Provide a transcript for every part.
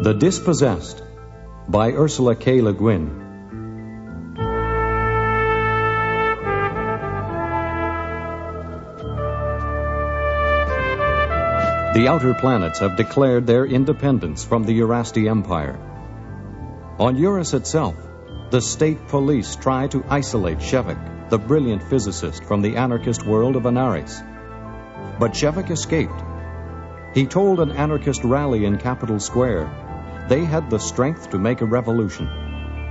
The Dispossessed by Ursula K. Guin. The outer planets have declared their independence from the Urasti Empire. On Eurus itself, the state police try to isolate Shevek, the brilliant physicist, from the anarchist world of Anaris. But Shevek escaped. He told an anarchist rally in Capitol Square they had the strength to make a revolution.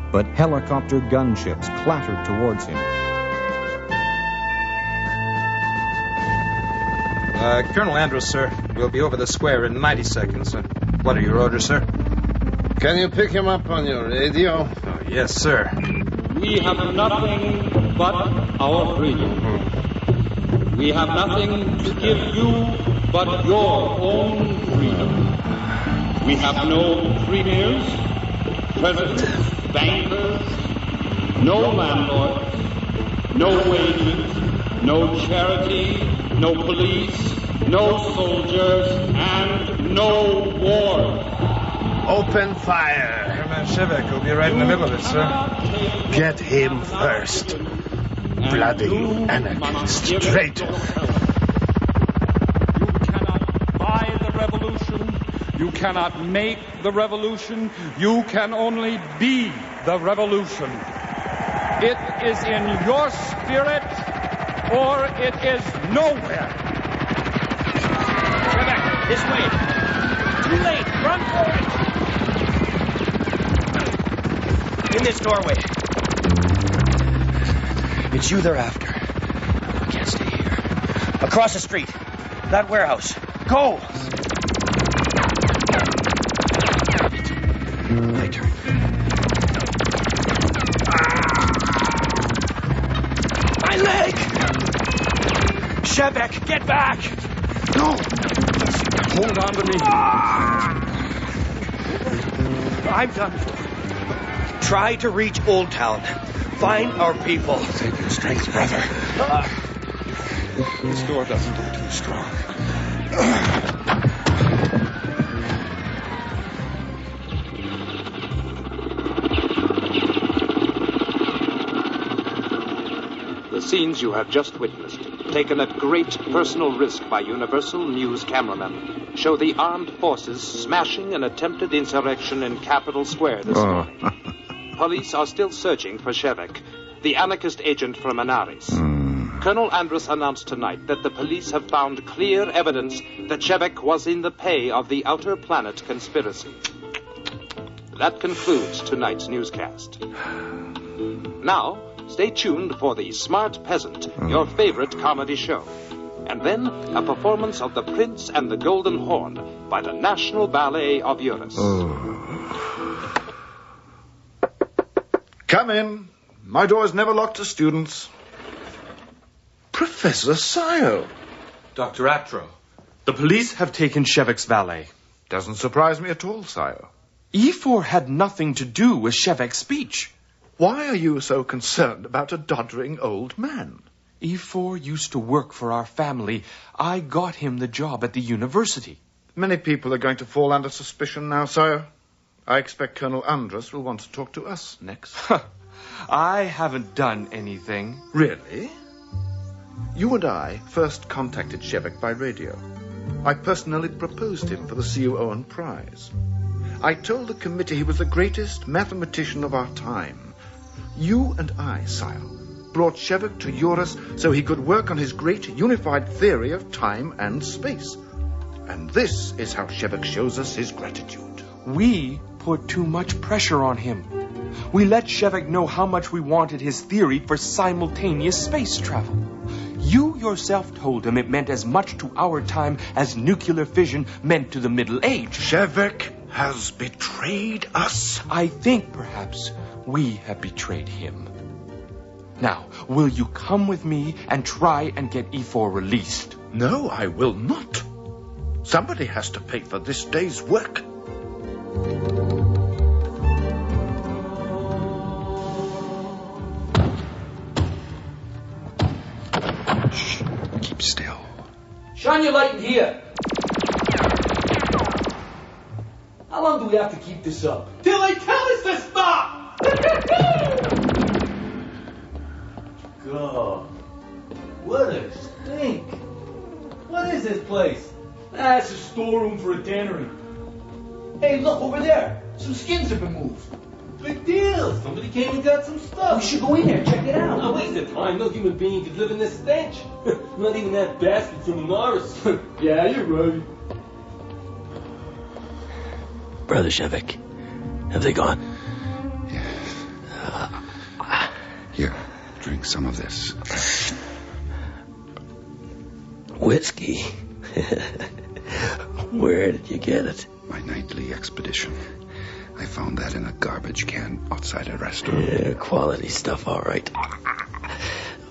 But helicopter gunships clattered towards him. Colonel Andrews, sir. We'll be over the square in 90 seconds. What are your orders, sir? Can you pick him up on your radio? Oh, yes, sir. We have nothing but our freedom. We have nothing to give you but your own freedom. We have no premiers, presidents, bankers, no landlords, no wages, no charity, no police, no soldiers, and no wars. Open fire. Airman Shevek will be right in the middle of it, sir. Get him first. Bloody anarchist traitor. You cannot buy the revolution. You cannot make the revolution. You can only be the revolution. It is in your spirit, or it is nowhere. Shevek, this way. Too late. Run for it. In this doorway. It's you they're after. We can't stay here. Across the street. That warehouse. Go! My turn. My leg! Shevek, get back! No! Hold on to me. I'm done. Try to reach Old Town. Find our people. Save your strength, brother. This door doesn't look too strong. The scenes you have just witnessed, taken at great personal risk by Universal News cameramen, show the armed forces smashing an attempted insurrection in Capitol Square this morning. Police are still searching for Shevek, the anarchist agent from Anaris. Colonel Andrus announced tonight that the police have found clear evidence that Shevek was in the pay of the Outer Planet conspiracy. That concludes tonight's newscast. Now, stay tuned for the Smart Peasant, your favorite comedy show. And then, a performance of The Prince and the Golden Horn by the National Ballet of Eurus. Come in. My door is never locked to students. Professor Sio. Dr. Atro, the police have taken Shevek's valet. Doesn't surprise me at all, Sio. E4 had nothing to do with Shevek's speech. Why are you so concerned about a doddering old man? E4 used to work for our family. I got him the job at the university. Many people are going to fall under suspicion now, Sio. I expect Colonel Andrus will want to talk to us next. I haven't done anything. Really? You and I first contacted Shevek by radio. I personally proposed him for the C.U. Owen Prize. I told the committee he was the greatest mathematician of our time. You and I, Sire, brought Shevek to Eurus so he could work on his great unified theory of time and space. And this is how Shevek shows us his gratitude. We put too much pressure on him. We let Shevek know how much we wanted his theory for simultaneous space travel. You yourself told him it meant as much to our time as nuclear fission meant to the Middle Age. Shevek has betrayed us. I think perhaps we have betrayed him. Now, will you come with me and try and get E4 released? No, I will not. Somebody has to pay for this day's work. Shh. Keep still. Shine your light in here. How long do we have to keep this up? Till they tell us to stop! God, what a stink. What is this place? It's a storeroom for a tannery. Hey, look, over there. Some skins have been moved. Big deal. Somebody came and got some stuff. We should go in there, check it out. No waste of time. No human being could live in this stench. Not even that bastard from Norris. Yeah, you're right. Brother Shevik, have they gone? Yes. Here, drink some of this. Whiskey? Where did you get it? My nightly expedition. I found that in a garbage can outside a restaurant. Yeah, quality stuff, all right.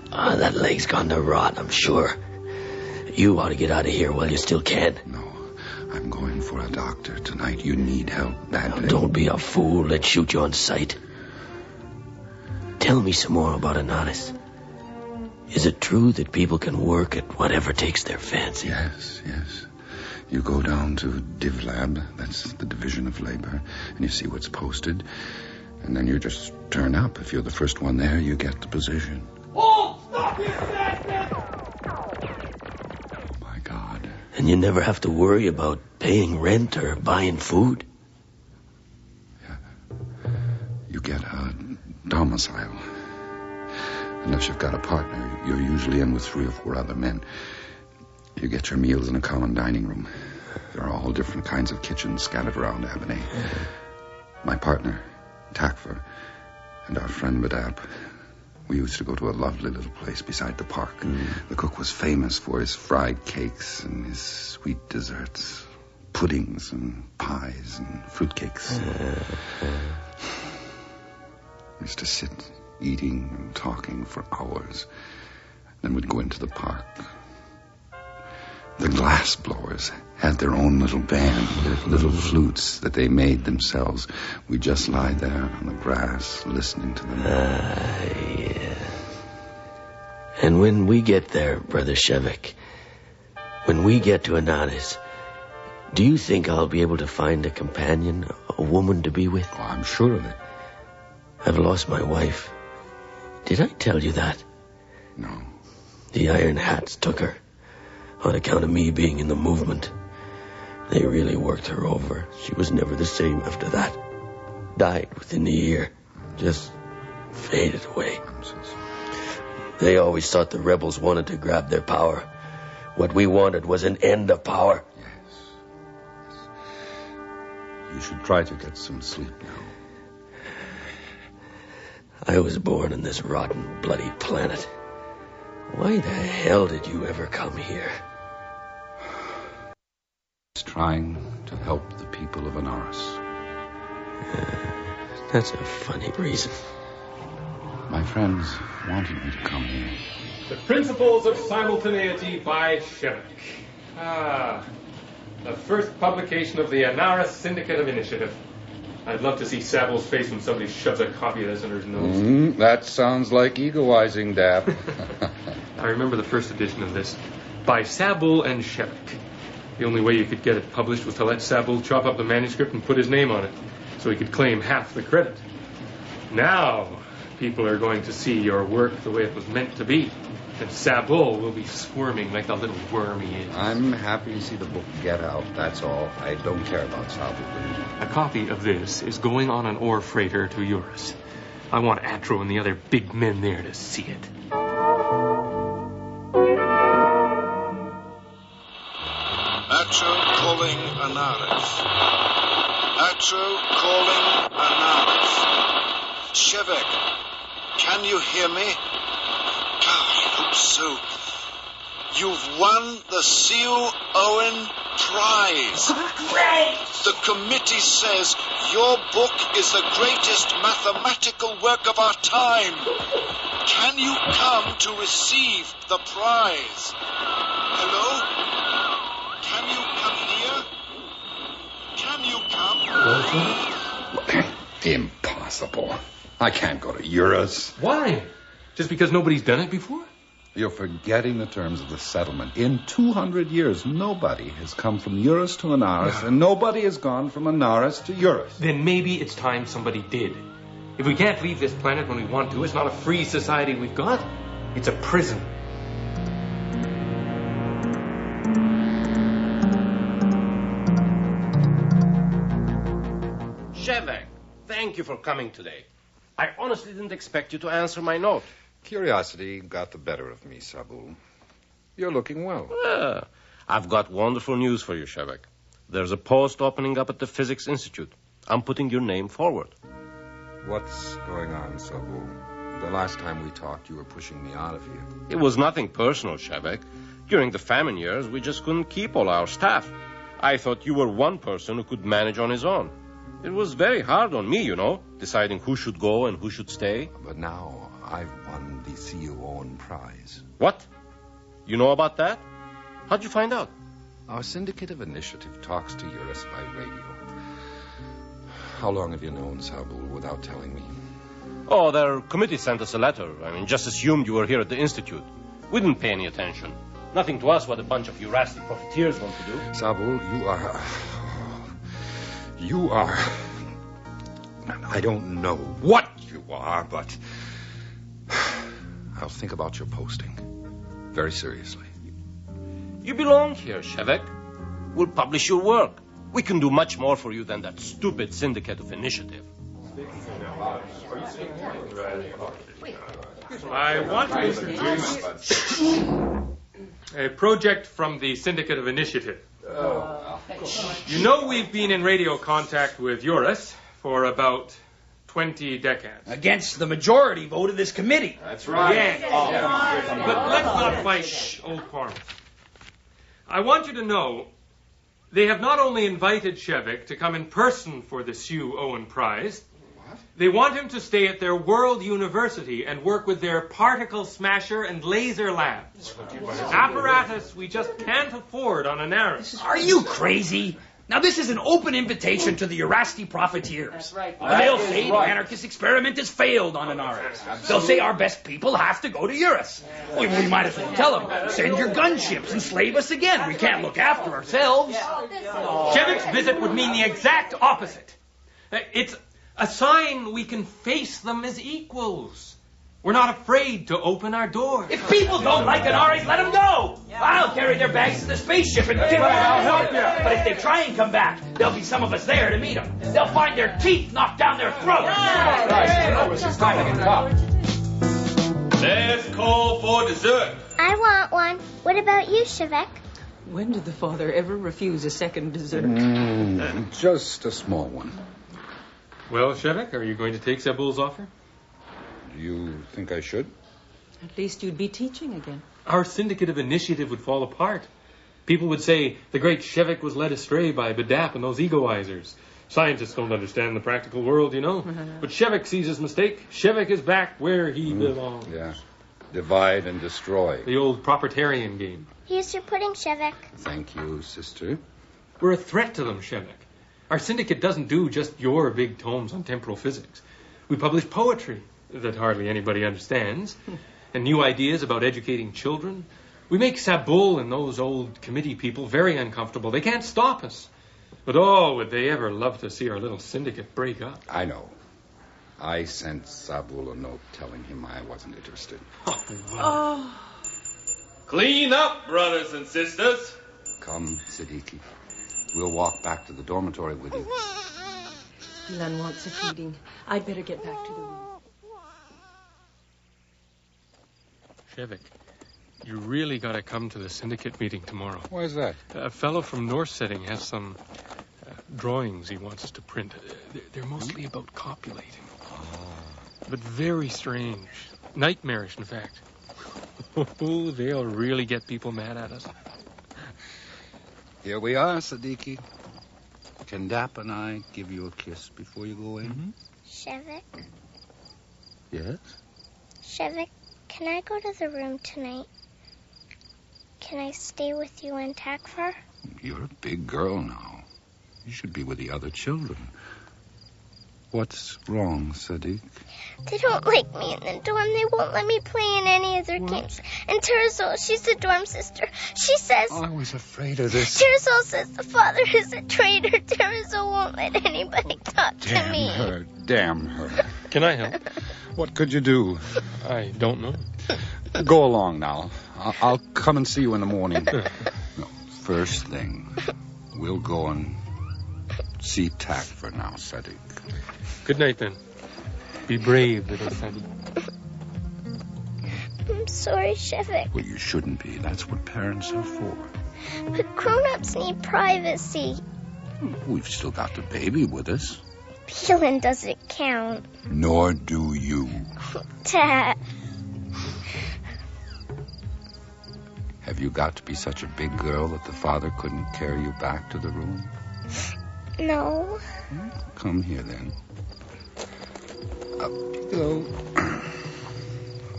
That leg's gone to rot, I'm sure. You ought to get out of here while you still can. No, I'm going for a doctor tonight. You need help badly. Now, don't be a fool. Let's shoot you on sight. Tell me some more about Ananis. Is it true that people can work at whatever takes their fancy? Yes. You go down to DivLab, that's the Division of Labor, and you see what's posted. And then you just turn up. If you're the first one there, you get the position. Oh, stop it, bastard! Oh, my God. And you never have to worry about paying rent or buying food? Yeah. You get a domicile. Unless you've got a partner, you're usually in with 3 or 4 other men. You get your meals in a common dining room. There are all different kinds of kitchens scattered around Abernay. My partner, Takver, and our friend Badab, we used to go to a lovely little place beside the park. The cook was famous for his fried cakes and his sweet desserts, puddings and pies and fruitcakes. We used to sit eating and talking for hours. Then we'd go into the park. The glass blowers had their own little band with little flutes that they made themselves. We'd just lie there on the grass listening to them. Yeah. And when we get there, Brother Shevik, when we get to Ananis, do you think I'll be able to find a companion, a woman to be with? Oh, I'm sure of it. I've lost my wife. Did I tell you that? No. The Iron Hats took her. On account of me being in the movement. They really worked her over. She was never the same after that. Died within the year. Just faded away. They always thought the rebels wanted to grab their power. What we wanted was an end of power. Yes. You should try to get some sleep now. I was born on this rotten, bloody planet. Why the hell did you ever come here? Trying to help the people of Anaris. That's a funny reason. My friends wanted me to come here. The Principles of Simultaneity by Shevik. The first publication of the Anaris Syndicate of Initiative. I'd love to see Sable's face when somebody shoves a copy of this under his nose. That sounds like egoizing, Dab. I remember the first edition of this. By Sable and Shevik. The only way you could get it published was to let Sable chop up the manuscript and put his name on it, so he could claim half the credit. Now, people are going to see your work the way it was meant to be, and Sable will be squirming like the little worm he is. I'm happy to see the book get out, that's all. I don't care about Sable. A copy of this is going on an ore freighter to Eurus. I want Atro and the other big men there to see it. Atro calling Anaris. Atro calling Anaris. Shevik, can you hear me? God, I hope so. You've won the C.U. Owen Prize. Great! The committee says your book is the greatest mathematical work of our time. Can you come to receive the prize? Hello? Can you come here? Can you come? Impossible. I can't go to Eurus. Why? Just because nobody's done it before? You're forgetting the terms of the settlement. In 200 years, nobody has come from Eurus to Anaris, and nobody has gone from Anaris to Eurus. Then maybe it's time somebody did. If we can't leave this planet when we want to, it's not a free society we've got. It's a prison. Shevek, thank you for coming today. I honestly didn't expect you to answer my note. Curiosity got the better of me, Sabul. You're looking well. I've got wonderful news for you, Shevek. There's a post opening up at the Physics Institute. I'm putting your name forward. What's going on, Sabul? The last time we talked, you were pushing me out of here. It was nothing personal, Shevek. During the famine years, we just couldn't keep all our staff. I thought you were one person who could manage on his own. It was very hard on me, deciding who should go and who should stay. But now I've won the CUON prize. What? You know about that? How'd you find out? Our Syndicate of Initiative talks to Eurus by radio. How long have you known Sabul without telling me? Oh, their committee sent us a letter. Just assumed you were here at the Institute. We didn't pay any attention. Nothing to us what a bunch of Eurastic profiteers want to do. Sabul, you are... I don't know what you are, but... I'll think about your posting. Very seriously. You belong here, Shevek. We'll publish your work. We can do much more for you than that stupid Syndicate of Initiative. I want to introduce a project from the Syndicate of Initiative. We've been in radio contact with Eurus for about 20 decades. Against the majority vote of this committee. That's right. Yeah. But let's not fight old quarrels. I want you to know they have not only invited Shevek to come in person for the Sue Owen Prize, they want him to stay at their World University and work with their particle smasher and laser labs. Apparatus we just can't afford on Anaris. Are you crazy? Now, this is an open invitation to the Eurasti profiteers. That's right. They'll say the anarchist experiment has failed on Anaris. They'll say our best people have to go to Eurus. We might as well tell them, send your gunships and slave us again. We can't look after ourselves. Shevek's visit would mean the exact opposite. It's a sign we can face them as equals. We're not afraid to open our doors. If people don't like Anaris, let them go. I'll carry their bags to the spaceship and I'll help you. But if they try and come back, there'll be some of us there to meet them. They'll find their teeth knocked down their throats. It's time to get up. Let's call for dessert. I want one. What about you, Shevek? When did the father ever refuse a second dessert? Just a small one. Well, Shevek, are you going to take Sabul's offer? Do you think I should? At least you'd be teaching again. Our Syndicate of Initiative would fall apart. People would say the great Shevek was led astray by Badap and those egoizers. Scientists don't understand the practical world, But Shevek sees his mistake. Shevek is back where he belongs. Yeah. Divide and destroy. The old proprietarian game. Here's your pudding, Shevek. Thank you, sister. We're a threat to them, Shevek. Our syndicate doesn't do just your big tomes on temporal physics. We publish poetry that hardly anybody understands, and new ideas about educating children. We make Sabul and those old committee people very uncomfortable. They can't stop us. But would they ever love to see our little syndicate break up. I know. I sent Sabul a note telling him I wasn't interested. Clean up, brothers and sisters. Come, Siddiqui. We'll walk back to the dormitory with you. Len wants a feeding. I'd better get back to the room. Shevek, you really got to come to the syndicate meeting tomorrow. Why is that? A fellow from North Setting has some drawings he wants us to print. They're mostly about copulating. But very strange. Nightmarish, in fact. They'll really get people mad at us. Here we are, Siddiqui. Can Dap and I give you a kiss before you go in? Shevek? Yes? Shevek, can I go to the room tonight? Can I stay with you and Takfar? You're a big girl now. You should be with the other children. What's wrong, Sadiq? They don't like me in the dorm. They won't let me play in any of their games. And Teresol, she's the dorm sister. She says... I was afraid of this. Teresol says the father is a traitor. Teresol won't let anybody talk to me. Damn her. Can I help? What could you do? I don't know. Go along now. I'll come and see you in the morning. No, first thing, we'll go and see Tack for now, Sadiq. Good night, then. Be brave, little Sadiq. I'm sorry, Shevik. Well, you shouldn't be. That's what parents are for. But grown-ups need privacy. We've still got the baby with us. Peeling doesn't count. Nor do you. Dad. Have you got to be such a big girl that the father couldn't carry you back to the room? No. Come here, then. Up you go.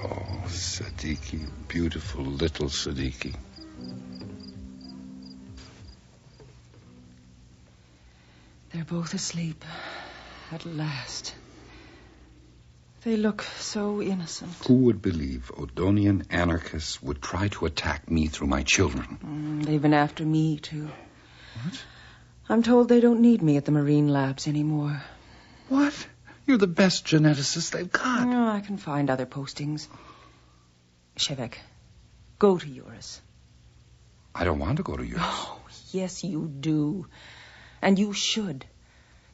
Oh, Siddiqui, beautiful little Siddiqui. They're both asleep. At last. They look so innocent. Who would believe Odonian anarchists would try to attack me through my children? They've been after me, too. What? I'm told they don't need me at the marine labs anymore. What? You're the best geneticist they've got. Oh, I can find other postings. Shevek, go to Eurus. I don't want to go to Eurus. Oh, yes, you do. And you should.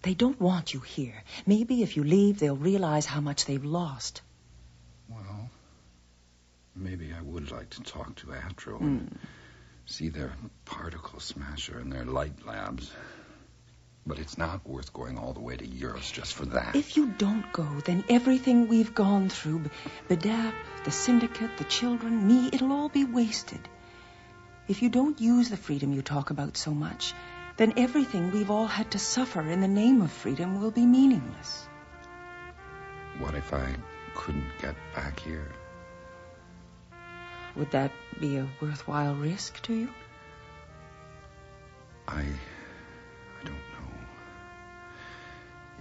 They don't want you here. Maybe if you leave, they'll realize how much they've lost. Well, maybe I would like to talk to Atro and see their particle smasher and their light labs. But it's not worth going all the way to Eurus just for that. If you don't go, then everything we've gone through, BDAP, the syndicate, the children, me, it'll all be wasted. If you don't use the freedom you talk about so much, then everything we've all had to suffer in the name of freedom will be meaningless. What if I couldn't get back here? Would that be a worthwhile risk to you? I don't know.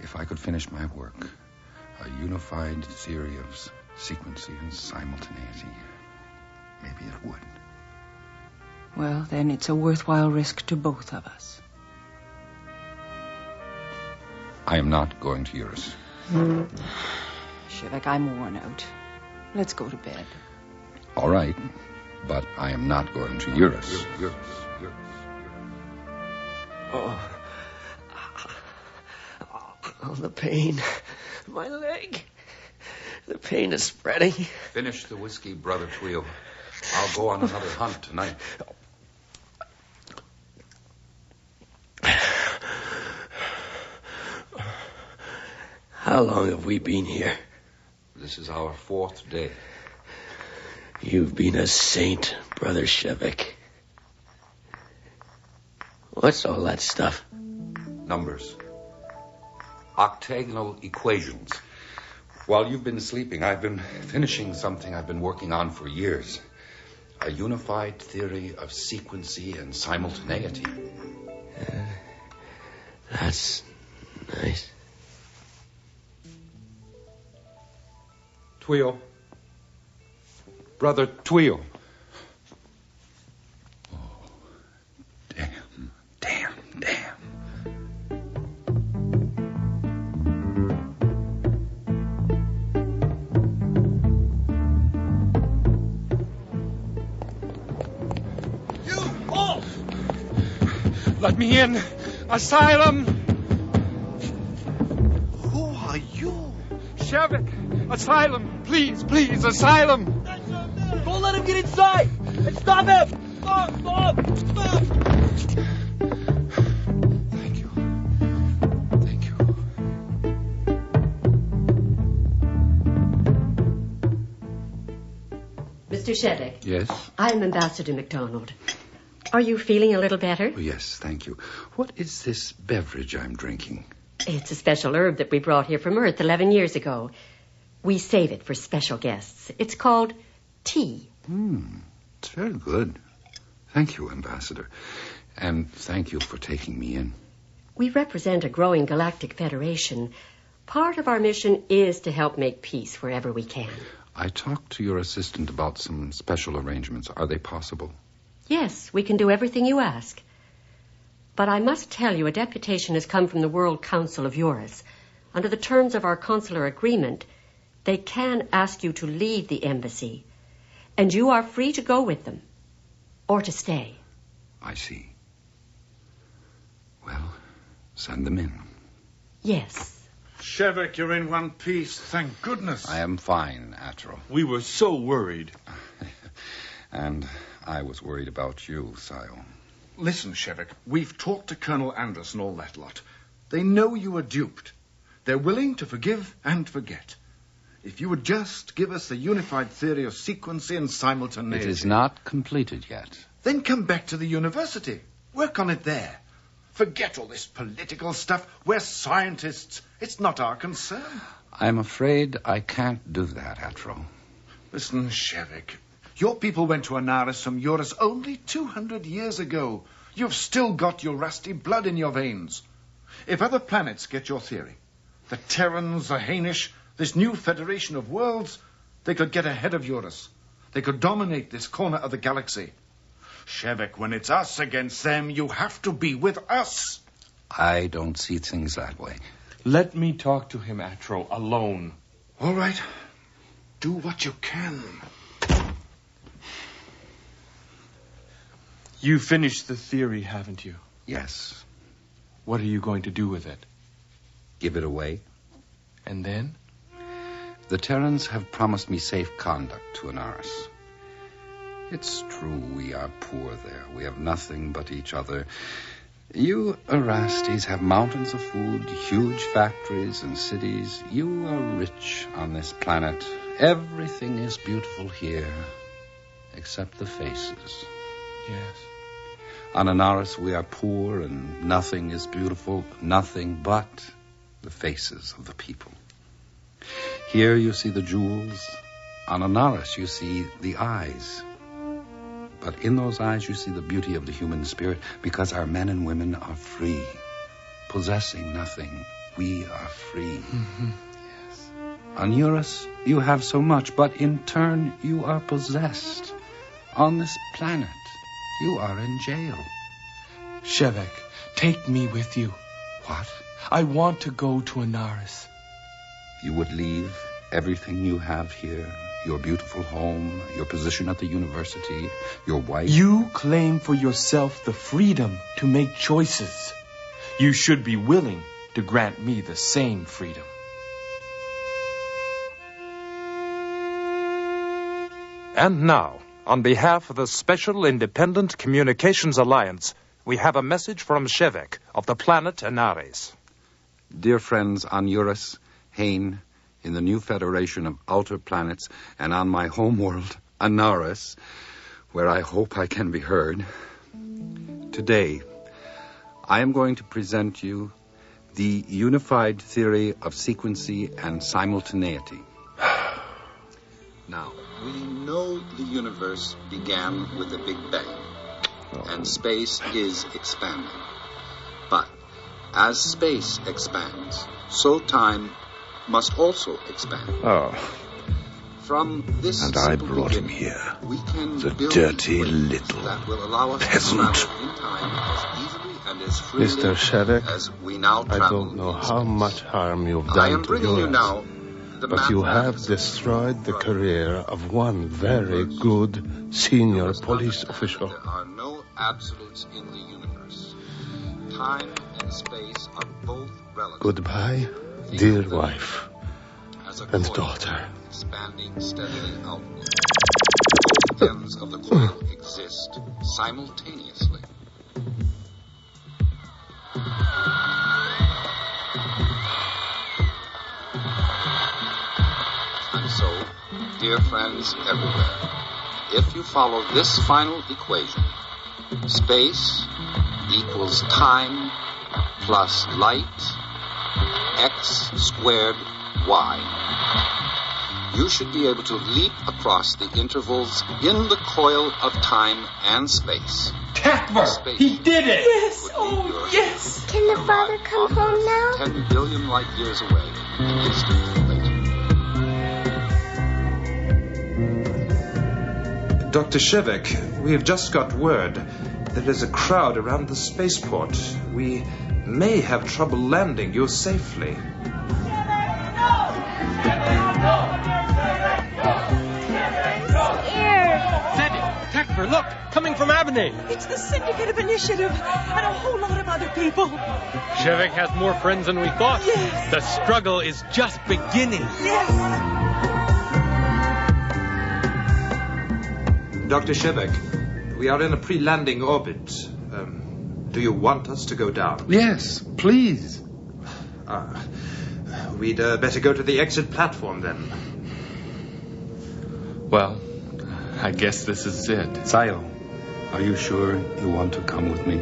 If I could finish my work, a unified theory of sequency and simultaneity, maybe it would. Well, then it's a worthwhile risk to both of us. I am not going to Eurus. Shevek, I'm worn out. Let's go to bed. All right, but I am not going to Eurus. Oh, the pain. My leg. The pain is spreading. Finish the whiskey, Brother Tweel. I'll go on another hunt tonight. How long have we been here? This is our 4th day. You've been a saint, Brother Shevek. What's all that stuff? Numbers. Octagonal equations. While you've been sleeping, I've been finishing something I've been working on for years. A unified theory of sequency and simultaneity. That's nice. Tweel. Brother Tweel. Oh, damn. Let me in. Asylum. Who are you? Shevik. Asylum. Please, asylum. Don't let him get inside. And stop him. Stop. Thank you. Mr. Sheddick. Yes? I'm Ambassador MacDonald. Are you feeling a little better? Oh, yes, thank you. What is this beverage I'm drinking? It's a special herb that we brought here from Earth 11 years ago. We save it for special guests. It's called tea. It's very good. Thank you, Ambassador. And thank you for taking me in. We represent a growing galactic federation. Part of our mission is to help make peace wherever we can. I talked to your assistant about some special arrangements. Are they possible? Yes, we can do everything you ask. But I must tell you, a deputation has come from the World Council of Eurus. Under the terms of our consular agreement, they can ask you to leave the embassy, and you are free to go with them, or to stay. I see. Well, send them in. Yes. Shevek, you're in one piece. Thank goodness. I am fine, Atro. We were so worried. And I was worried about you, Sio. Listen, Shevek, we've talked to Colonel Andrus and all that lot. They know you were duped. They're willing to forgive and forget. If you would just give us the unified theory of sequency and simultaneity... It is not completed yet. Then come back to the university. Work on it there. Forget all this political stuff. We're scientists. It's not our concern. I'm afraid I can't do that, Atro. Listen, Shevek, your people went to Anaris from Eurus only 200 years ago. You've still got your rusty blood in your veins. If other planets get your theory, the Terrans, the Hainish, this new federation of worlds, they could get ahead of Eurus. They could dominate this corner of the galaxy. Shevek, when it's us against them, you have to be with us. I don't see things that way. Let me talk to him, Atro, alone. All right. Do what you can. You finished the theory, haven't you? Yes. What are you going to do with it? Give it away. And then? The Terrans have promised me safe conduct to Anaris. It's true we are poor there. We have nothing but each other. You Erastes have mountains of food, huge factories and cities. You are rich on this planet. Everything is beautiful here, except the faces. Yes. On Anaris we are poor and nothing is beautiful, nothing but the faces of the people. Here you see the jewels. On Anaris you see the eyes. But in those eyes you see the beauty of the human spirit, because our men and women are free. Possessing nothing, we are free. Mm-hmm. Yes. On Eurus you have so much, but in turn you are possessed. On this planet you are in jail. Shevek, take me with you. What? I want to go to Anaris. You would leave everything you have here? Your beautiful home, your position at the university, your wife? You claim for yourself the freedom to make choices. You should be willing to grant me the same freedom. And now, on behalf of the Special Independent Communications Alliance, we have a message from Shevek of the planet Anaris. Dear friends on Eurus, Hain, in the new federation of outer planets, and on my homeworld, Anaris, where I hope I can be heard. Today, I am going to present you the unified theory of sequency and simultaneity. Now, we know the universe began with a Big Bang, and space is expanding. But as space expands, so time must also expand. From this and I brought him here, we can the build dirty little that will allow us peasant. to travel in time as easily and as freely Mr. Shevek, as we now I travel don't know in how space. much harm you've I done am to bringing you yours, now the but you have mathematics destroyed the career of one very good senior police official. There are no absolutes in the universe. Time and space are both relative. Goodbye, dear wife and daughter. Expanding steadily outward. Both ends of the coil exist simultaneously. And so, dear friends everywhere, if you follow this final equation, space equals time plus light, x squared y. you should be able to leap across the intervals in the coil of time and space. Takvar! He did it! Yes! Oh, yes! Can the father come home now? 10 billion light years away. Instantly later. Dr. Shevek, we have just got word. There is a crowd around the spaceport. We may have trouble landing you safely. Takvar, look! Coming from Abney! It's the Syndicate of Initiative and a whole lot of other people. Shevek has more friends than we thought. Yes. The struggle is just beginning. Yes. Dr. Shevek, we are in a pre-landing orbit. Do you want us to go down? Yes, please. We'd better go to the exit platform then. Well, I guess this is it. Sayo, are you sure you want to come with me?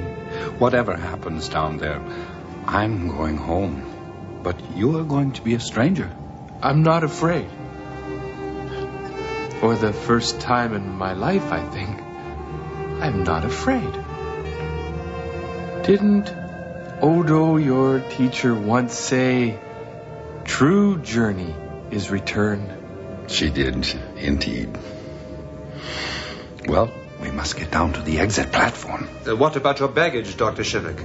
Whatever happens down there, I'm going home. But you are going to be a stranger. I'm not afraid. For the first time in my life, I think, I'm not afraid. Didn't Odo, your teacher, once say, true journey is return? She did, indeed. Well, we must get down to the exit platform. What about your baggage, Dr. Shevek?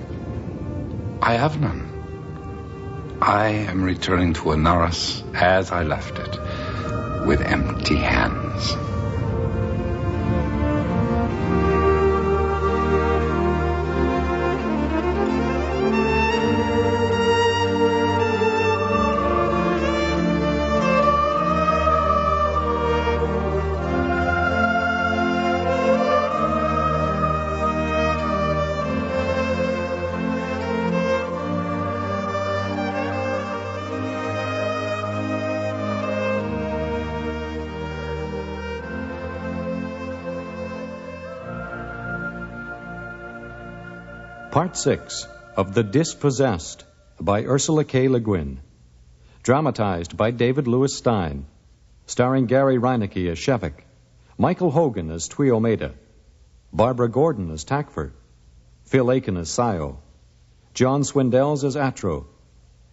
I have none. I am returning to Anaris as I left it, with empty hands. Part 6 of The Dispossessed by Ursula K. Le Guin. Dramatized by David Lewis Stein. Starring Gary Reinecke as Shevek, Michael Hogan as Tuiomeda, Barbara Gordon as Takvar, Phil Aiken as Sayo, John Swindells as Atro,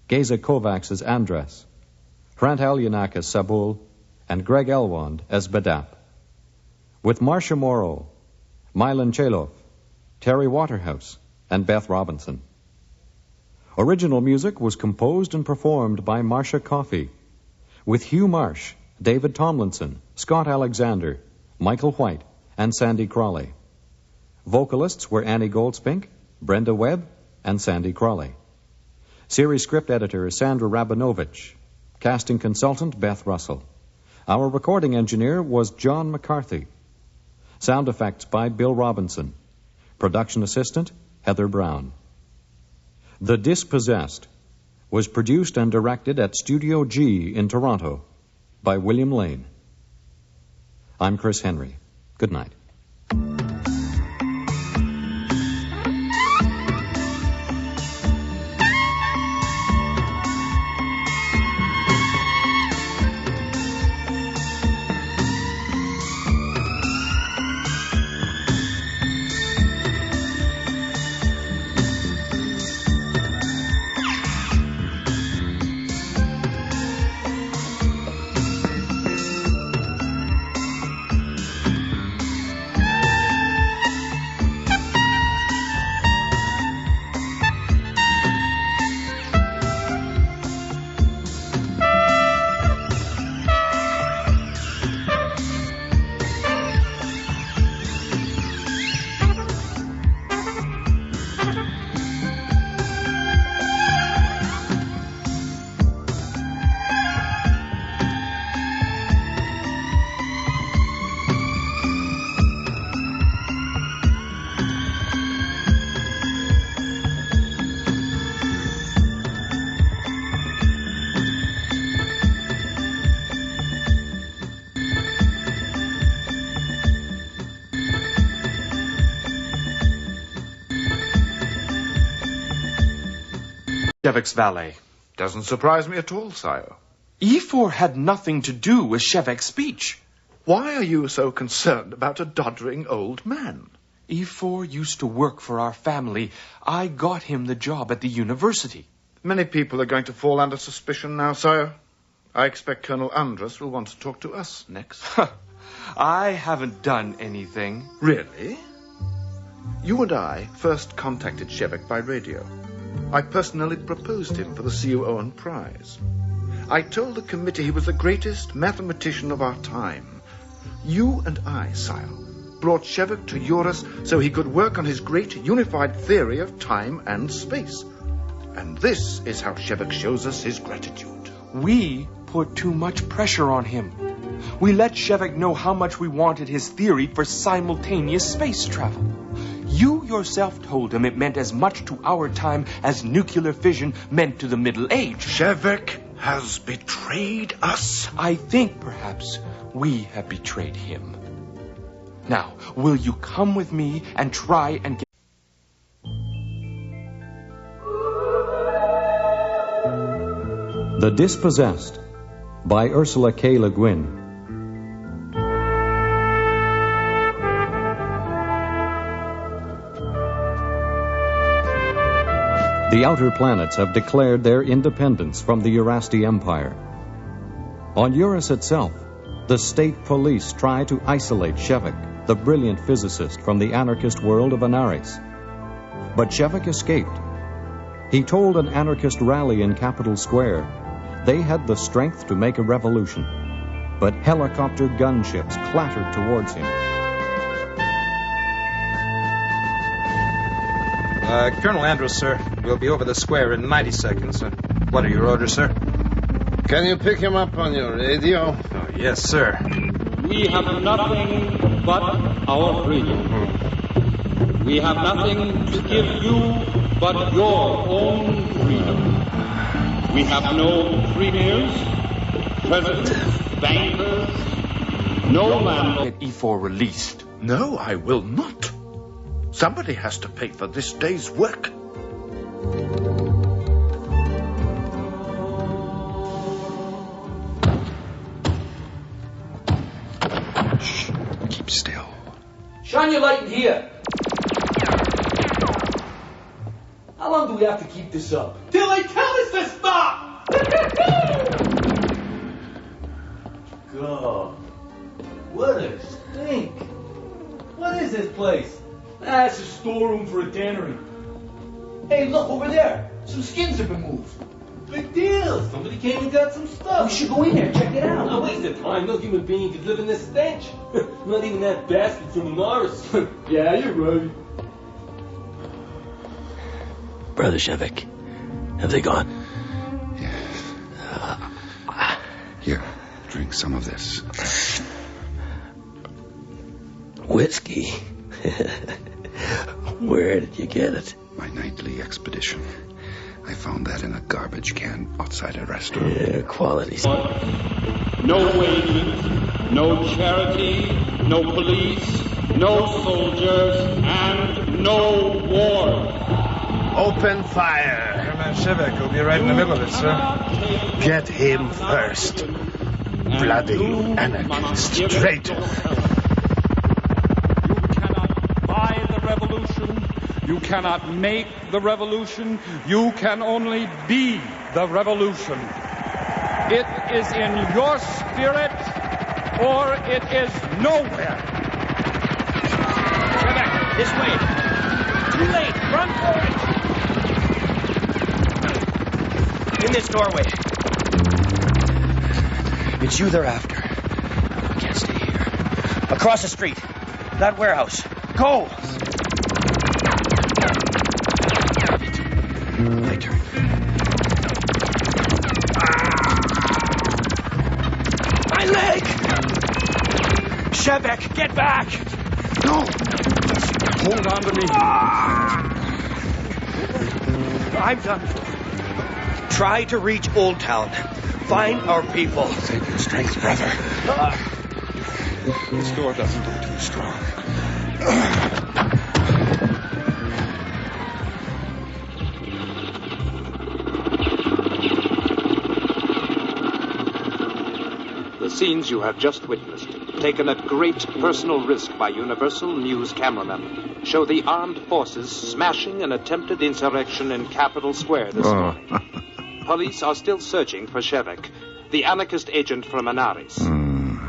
Geza Kovacs as Andres, Hrant Alyanak as Sabul, and Greg Elwand as Badap. With Marcia Morrow, Milan Chelov, Terry Waterhouse, and Beth Robinson. Original music was composed and performed by Marcia Coffey, with Hugh Marsh, David Tomlinson, Scott Alexander, Michael White, and Sandy Crawley. Vocalists were Annie Goldspink, Brenda Webb, and Sandy Crawley. Series script editor is Sandra Rabinovich. Casting consultant Beth Russell. Our recording engineer was John McCarthy. Sound effects by Bill Robinson. Production assistant Heather Brown. The Dispossessed was produced and directed at Studio G in Toronto by William Lane. I'm Chris Henry. Good night. Shevek's valet. Doesn't surprise me at all, Sayo. E4 had nothing to do with Shevek's speech. Why are you so concerned about a doddering old man? E4 used to work for our family. I got him the job at the university. Many people are going to fall under suspicion now, sire. I expect Colonel Andrus will want to talk to us next. I haven't done anything. Really? You and I first contacted Shevek by radio. I personally proposed him for the CUON prize. I told the committee he was the greatest mathematician of our time. You and I, sire, brought Shevek to Eurus so he could work on his great unified theory of time and space. And this is how Shevek shows us his gratitude. We put too much pressure on him. We let Shevek know how much we wanted his theory for simultaneous space travel. You yourself told him it meant as much to our time as nuclear fission meant to the Middle Age. Shevek has betrayed us. I think perhaps we have betrayed him. Now, will you come with me and try and get... The Dispossessed by Ursula K. Guin. The outer planets have declared their independence from the Urasti Empire. On Eurus itself, the state police try to isolate Shevek, the brilliant physicist, from the anarchist world of Anaris. But Shevek escaped. He told an anarchist rally in Capitol Square they had the strength to make a revolution. But helicopter gunships clattered towards him. Colonel Andrews, sir. We'll be over the square in 90 seconds. What are your orders, sir? Can you pick him up on your radio? Oh, yes, sir. We have nothing but our freedom. We have nothing to give you but your own freedom. We have no premiers, presidents, bankers, no landlords. Get E4 released. No, I will not. Somebody has to pay for this day's work. Shh. Keep still. Shine your light in here. How long do we have to keep this up? Till they tell us to stop! God. What a stink. What is this place? It's a storeroom for a tannery. Hey, look, over there. Some skins have been moved. Big deal. Somebody came and got some stuff. We should go in there, check it out. No, waste of time. No human being could live in this stench. Not even that bastard from Mars. Yeah, you're right. Brother Shevek, have they gone? Here, drink some of this. Whiskey? Where did you get it? My nightly expedition. I found that in a garbage can outside a restaurant. Yeah, quality. No wages, no charity, no police, no soldiers, and no war. Open fire. Airman Shevek will be right in the middle of it, sir. Get him first. Bloody anarchist traitor. You cannot make the revolution. You can only be the revolution. It is in your spirit, or it is nowhere. Shevek, this way. Too late. Run for it. In this doorway. It's you they're after. I can't stay here. Across the street. That warehouse. Go! My turn. My leg! Shevek, get back! No! Hold on to me. I'm done. Try to reach Old Town. Find our people. Save your strength, brother. This door doesn't look too strong. scenes you have just witnessed, taken at great personal risk by Universal News cameramen, show the armed forces smashing an attempted insurrection in Capitol Square this morning. Police are still searching for Shevek, the anarchist agent from Anaris.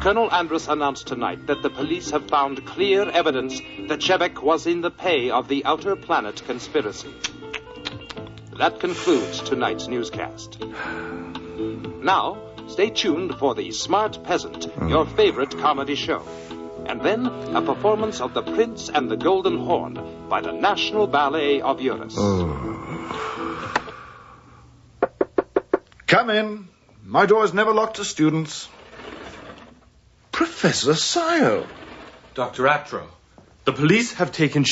Colonel Andrus announced tonight that the police have found clear evidence that Shevek was in the pay of the Outer Planet Conspiracy. That concludes tonight's newscast. Now, stay tuned for the Smart Peasant, your favorite comedy show. And then, a performance of The Prince and the Golden Horn by the National Ballet of Eurus. Come in. My door is never locked to students. Professor Sile. Dr. Atro, the police have taken